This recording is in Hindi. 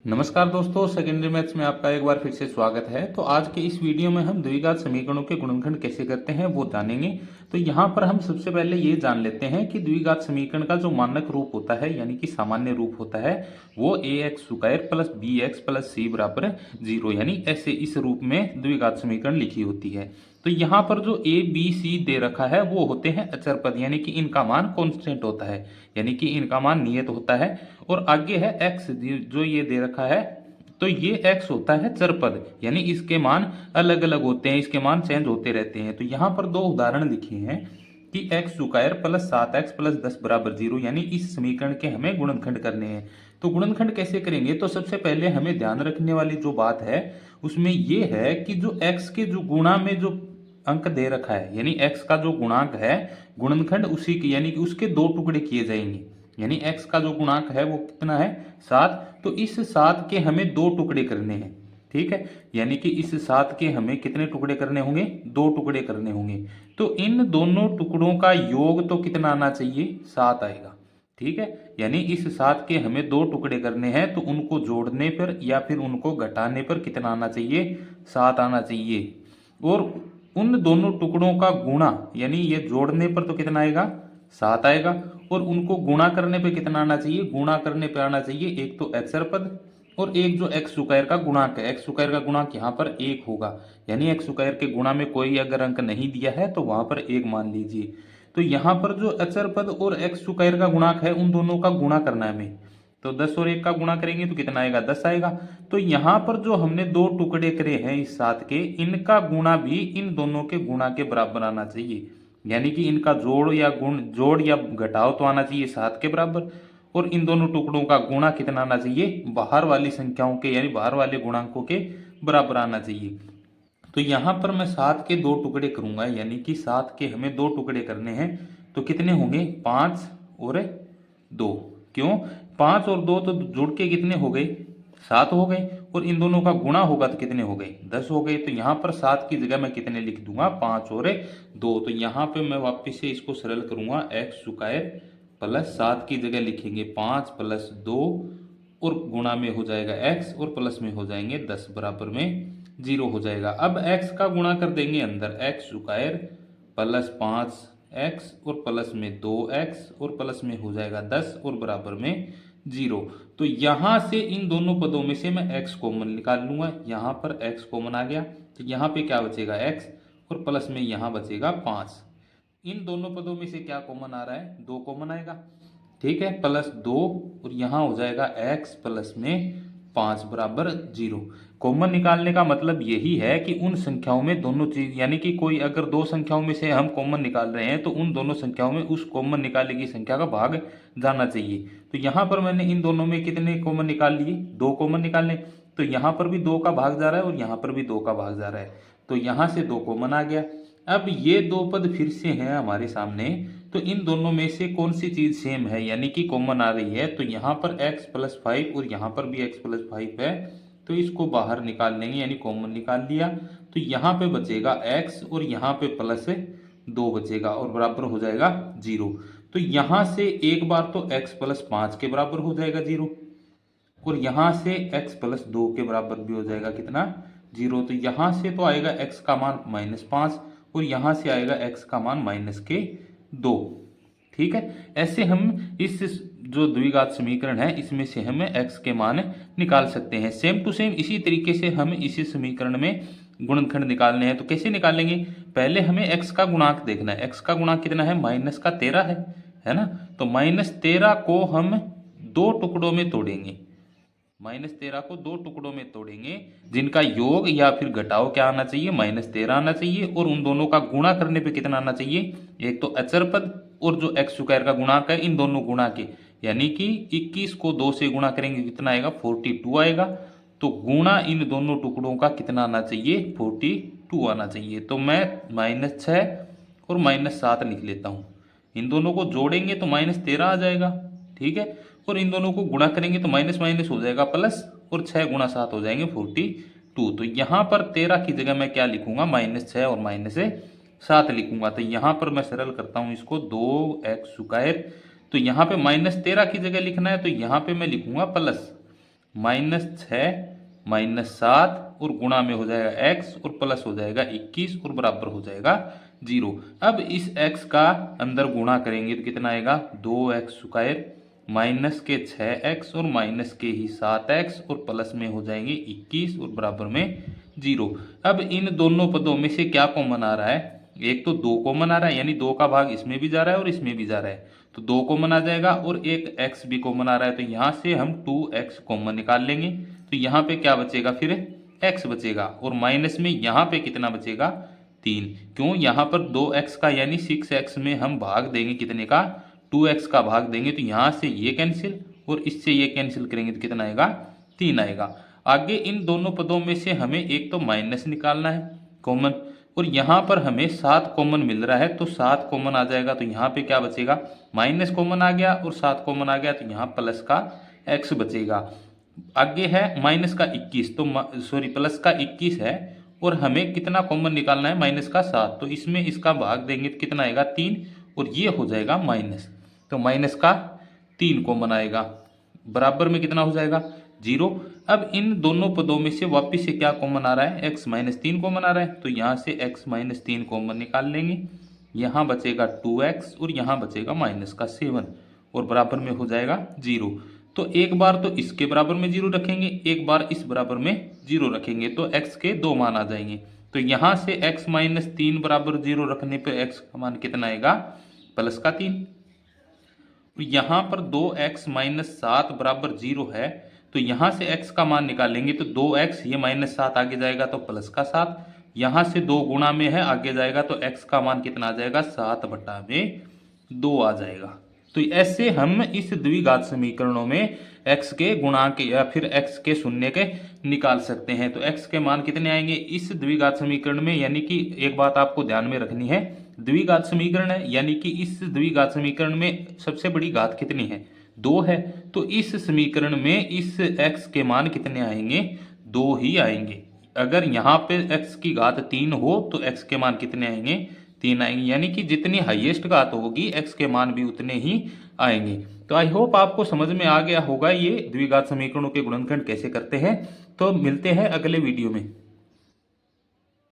नमस्कार दोस्तों, सेकेंडरी मैथ्स में आपका एक बार फिर से स्वागत है। तो आज के इस वीडियो में हम द्विघात समीकरणों के गुणनखंड कैसे करते हैं वो जानेंगे। तो यहाँ पर हम सबसे पहले ये जान लेते हैं कि द्विघात समीकरण का जो मानक रूप होता है यानी कि सामान्य रूप होता है वो ax² plus bx plus c बराबर 0 यानी ऐसे इस रूप में द्विघात समीकरण लिखी होती है। तो यहाँ पर जो a b c दे रखा है वो होते हैं अचर पद यानी कि इनका मान कांस्टेंट होता है यानी कि इनका मान नियत होता है। और आगे है x जो ये दे रखा है, तो ये x होता है चर पद यानी इसके मान अलग अलग होते हैं, इसके मान चेंज होते रहते हैं। तो यहाँ पर दो उदाहरण लिखे हैं कि x² प्लस 7x प्लस 10 बराबर 0 यानी इस समीकरण के हमें गुणनखंड करने हैं। तो गुणनखंड कैसे करेंगे, तो सबसे पहले हमें ध्यान रखने वाली जो बात है उसमें ये है कि जो x के जो गुणा में जो अंक दे रखा है यानी x का जो गुणांक है गुणनखंड उसी के यानी कि उसके दो टुकड़े किए जाएंगे। यानी x का जो गुणांक है वो कितना है 7, तो इस 7 के हमें दो टुकड़े करने हैं। ठीक है, यानी कि इस 7 के हमें कितने टुकड़े करने होंगे, दो टुकड़े करने होंगे। तो इन दोनों टुकड़ों का योग तो कितना आना चाहिए, 7 आएगा। ठीक है, यानी इस 7 के हमें दो टुकड़े करने हैं तो उनको जोड़ने पर या फिर उनको घटाने पर कितना आना चाहिए, 7 आना चाहिए। और उन दोनों टुकड़ों का गुणा यानी ये जोड़ने पर तो कितना आएगा, 7 आएगा। और उनको गुणा करने पे कितना आना चाहिए, गुणा करने पे आना चाहिए एक तो अचर पद और एक जो x² का गुणांक है। x² का गुणांक यहाँ पर 1 होगा यानी x² के गुणा में कोई अगर अंक नहीं दिया है तो वहां पर 1 मान लीजिए। तो यहाँ पर जो अचर पद और x² का गुणांक है उन दोनों का गुणा करना है हमें। तो 10 और 1 का गुणा करेंगे तो कितना आएगा, 10 आएगा। तो यहाँ पर जो हमने दो टुकड़े करे हैं इस 7 के, इनका गुणा भी इन दोनों के गुणा के बराबर आना चाहिए। यानी कि इनका जोड़ या घटाव तो आना चाहिए 7 के बराबर। और इन दोनों टुकड़ों का गुणा कितना आना चाहिए, बाहर वाली संख्याओं के यानी बाहर वाले गुणांकों के बराबर आना चाहिए। तो यहाँ पर मैं 7 के दो टुकड़े करूंगा यानी कि 7 के हमें दो टुकड़े करने हैं। तो कितने होंगे, 5 और 2। क्यों, 5 और 2 तो जुड़ के कितने हो गए, 7 हो गए। और इन दोनों का गुणा होगा तो कितने हो गए, 10 हो गए। तो यहाँ पर 7 की जगह मैं कितने लिख दूंगा, 5 और 2। तो यहाँ पे मैं वापस से इसको सरल करूंगा, x² प्लस 7 की जगह लिखेंगे 5 प्लस 2 और गुणा में हो जाएगा x और प्लस में हो जाएंगे 10 बराबर में 0 हो जाएगा। अब x का गुणा कर देंगे अंदर, x² प्लस 5x और प्लस में 2x और प्लस में हो जाएगा 10 और बराबर में 0। तो यहां से इन दोनों पदों में से मैं x कॉमन निकाल लूंगा। यहाँ पर x कॉमन आ गया तो यहाँ पे क्या बचेगा, x और प्लस में यहाँ बचेगा 5। इन दोनों पदों में से क्या कॉमन आ रहा है, 2 कॉमन आएगा। ठीक है, प्लस 2 और यहाँ हो जाएगा x प्लस में 5 बराबर 0। कॉमन निकालने का मतलब यही है कि उन संख्याओं में दोनों चीज यानी कि कोई अगर दो संख्याओं में से हम कॉमन निकाल रहे हैं तो उन दोनों संख्याओं में उस कॉमन निकाले की संख्या का भाग जाना चाहिए। तो यहाँ पर मैंने इन दोनों में कितने कॉमन निकाल लिए, 2 कॉमन निकालने। तो यहाँ पर भी 2 का भाग जा रहा है और यहाँ पर भी 2 का भाग जा रहा है। तो यहाँ से 2 कॉमन आ गया। अब ये दो पद फिर से हैं हमारे सामने, तो इन दोनों में से कौन सी चीज सेम है यानी कि कॉमन आ रही है। तो यहाँ पर x प्लस 5 और यहाँ पर भी x प्लस 5 है, तो इसको बाहर निकाल लेंगे यानी कॉमन निकाल लिया। तो यहाँ पे बचेगा x और यहाँ पे प्लस 2 बचेगा और बराबर हो जाएगा 0। तो यहाँ से एक बार तो x प्लस 5 के बराबर हो जाएगा 0 और यहाँ से x प्लस 2 के बराबर भी हो जाएगा कितना, 0। तो यहाँ से तो आएगा x का मान -5 और यहाँ से आएगा x का मान -2। ठीक है, ऐसे हम इस जो द्विघात समीकरण है इसमें से हमें x के मान निकाल सकते हैं। सेम टू सेम इसी तरीके से हम इसी समीकरण में गुणनखंड निकालने हैं। तो कैसे निकालेंगे, पहले हमें x का गुणांक देखना है। x का गुणांक कितना है, -13 है ना। तो -13 को हम दो टुकड़ों में तोड़ेंगे, -13 को दो टुकड़ों में तोड़ेंगे जिनका योग या फिर घटाव क्या आना चाहिए, -13 आना चाहिए। और उन दोनों का गुणा करने पे कितना आना चाहिए, एक तो अचर पद और जो x² का गुणांक है इन दोनों गुणा के यानी कि 21 को 2 से गुणा करेंगे कितना आएगा, 42 आएगा। तो गुणा इन दोनों टुकड़ों का कितना आना चाहिए, 42 आना चाहिए। तो मैं -6 और -7 लिख लेता हूँ। इन दोनों को जोड़ेंगे तो -13 आ जाएगा। ठीक है, और इन दोनों को गुणा करेंगे तो माइनस माइनस हो जाएगा प्लस और 6 गुणा 7 हो जाएंगे 42। तो यहाँ पर 13 की जगह मैं क्या लिखूंगा, -6 और -7 लिखूंगा। तो यहाँ पर मैं सरल करता हूँ इसको, 2x²। तो यहाँ पे -13 की जगह लिखना है तो यहाँ पे मैं लिखूंगा प्लस -6 -7 और गुणा में हो जाएगा x और प्लस हो जाएगा 21 और बराबर हो जाएगा 0। अब इस x का अंदर गुणा करेंगे तो कितना आएगा 2x² माइनस के 6x और माइनस के ही 7x और प्लस में हो जाएंगे 21 और बराबर में 0। अब इन दोनों पदों में से क्या कॉमन आ रहा है, एक तो 2 कॉमन आ रहा है यानी 2 का भाग इसमें भी जा रहा है और इसमें भी जा रहा है, तो 2 कॉमन आ जाएगा और एक x भी कॉमन आ रहा है, तो यहाँ से हम 2x कॉमन निकाल लेंगे। तो यहाँ पे क्या बचेगा, फिर x बचेगा और माइनस में यहाँ पे कितना बचेगा 3। क्यों, यहाँ पर 2x का यानी 6x में हम भाग देंगे कितने का 2x का भाग देंगे, तो यहाँ से ये कैंसिल और इससे ये कैंसिल करेंगे तो कितना आएगा 3 आएगा। आगे इन दोनों पदों में से हमें एक तो माइनस निकालना है कॉमन, और यहाँ पर हमें 7 कॉमन मिल रहा है, तो 7 कॉमन आ जाएगा, तो यहाँ पे क्या बचेगा माइनस कॉमन आ गया और 7 कॉमन आ गया, तो यहाँ प्लस का x बचेगा। आगे है माइनस का 21, तो सॉरी प्लस का 21 है और हमें कितना कॉमन निकालना है माइनस का 7, तो इसमें इसका भाग देंगे तो कितना आएगा 3 और ये हो जाएगा माइनस, तो माइनस का 3 कॉमन आएगा, बराबर में कितना हो जाएगा 0। अब इन दोनों पदों में से वापिस से क्या कॉमन आ रहा है x -3 कॉमन आ रहा है, तो यहाँ से x -3 कॉमन निकाल लेंगे, यहाँ बचेगा 2x और यहाँ बचेगा माइनस का 7 और बराबर में हो जाएगा 0। तो एक बार तो इसके बराबर में 0 रखेंगे, एक बार इस बराबर में 0 रखेंगे, तो x के 2 मान आ जाएंगे। तो यहाँ से x -3 बराबर 0 रखने पे x का मान कितना आएगा प्लस का 3। यहाँ पर 2x -7 बराबर 0 है, तो यहाँ से x का मान निकालेंगे तो 2x ये -7 आगे जाएगा तो प्लस का 7, यहाँ से 2 गुणा में है आगे जाएगा तो x का मान कितना आ जाएगा 7/2 आ जाएगा। तो ऐसे हम इस द्विघात समीकरणों में x के गुणांक या फिर x के शून्य के निकाल सकते हैं। तो x के मान कितने आएंगे इस द्विघात समीकरण में, यानी कि एक बात आपको ध्यान में रखनी है, द्विघात समीकरण है यानी कि इस द्विघात समीकरण में सबसे बड़ी घात कितनी है 2 है, तो इस समीकरण में इस x के मान कितने आएंगे 2 ही आएंगे। अगर यहाँ पे x की घात 3 हो तो x के मान कितने आएंगे 3 आएंगे, यानी कि जितनी हाईएस्ट घात होगी x के मान भी उतने ही आएंगे। तो आई होप आपको समझ में आ गया होगा ये द्विघात समीकरणों के गुणनखंड कैसे करते हैं। तो मिलते हैं अगले वीडियो में।